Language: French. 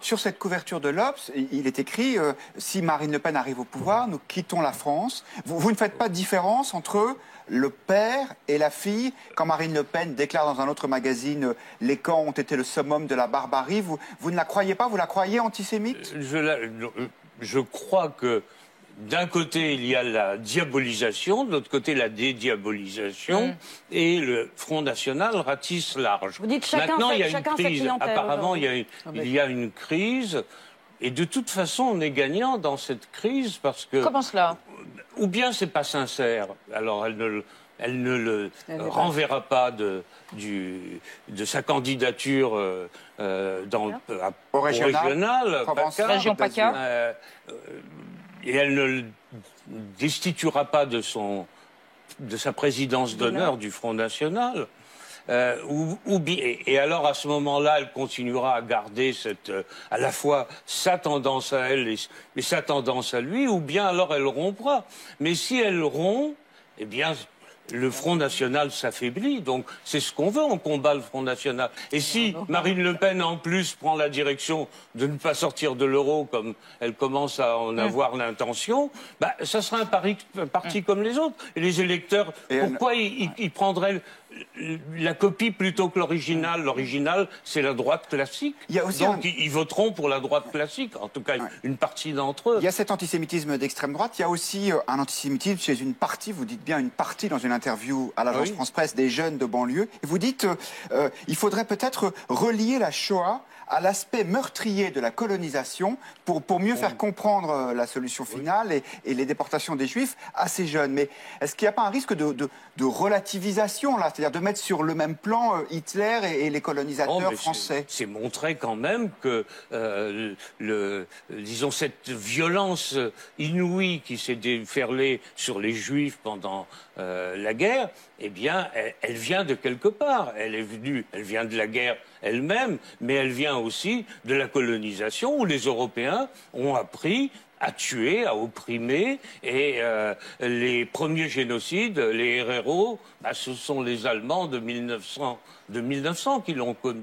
sur cette couverture de l'Obs, il est écrit si Marine Le Pen arrive au pouvoir, nous quittons la France. Vous ne faites pas de différence entre le père et la fille. Quand Marine Le Pen déclare dans un autre magazine les camps ont été le summum de la barbarie, vous ne la croyez pas? Vous la croyez antisémite? Je crois que d'un côté, il y a la diabolisation, de l'autre côté, la dédiabolisation, et le Front National ratisse large. Vous dites chacun Maintenant, il y a une chacun crise. Apparemment, il y a une crise, et de toute façon, on est gagnant dans cette crise parce que... Comment cela? Ou bien c'est pas sincère, alors elle ne le renverra pas de sa candidature au régional, région PACA. Et elle ne le destituera pas de sa présidence d'honneur du Front National. Et alors, à ce moment-là, elle continuera à garder à la fois sa tendance à elle et sa tendance à lui, ou bien alors elle rompra. Mais si elle rompt, eh bien, le Front National s'affaiblit. Donc, c'est ce qu'on veut, on combat le Front National. Et si Marine Le Pen, en plus, prend la direction de ne pas sortir de l'euro, comme elle commence à en avoir l'intention, ça sera un parti comme les autres. Et les électeurs, pourquoi ils prendraient la copie plutôt que l'original? L'original, c'est la droite classique. Donc, ils voteront pour la droite classique, en tout cas une partie d'entre eux. Il y a cet antisémitisme d'extrême droite. Il y a aussi un antisémitisme chez une partie, vous dites bien une partie dans une interview à l'agence France Presse, des jeunes de banlieue. Et vous dites il faudrait peut-être relier la Shoah à l'aspect meurtrier de la colonisation pour mieux faire comprendre la solution finale et les déportations des Juifs à ces jeunes. Mais est-ce qu'il n'y a pas un risque de relativisation, là, c'est-à-dire de mettre sur le même plan Hitler et les colonisateurs français? C'est montrer quand même que, disons, cette violence inouïe qui s'est déferlée sur les Juifs pendant la guerre, eh bien, elle vient de quelque part. Elle vient de la guerre elle-même, mais elle vient aussi de la colonisation où les Européens ont appris à tuer, à opprimer, et les premiers génocides, les héros, ce sont les Allemands de 1900 qui l'ont commis.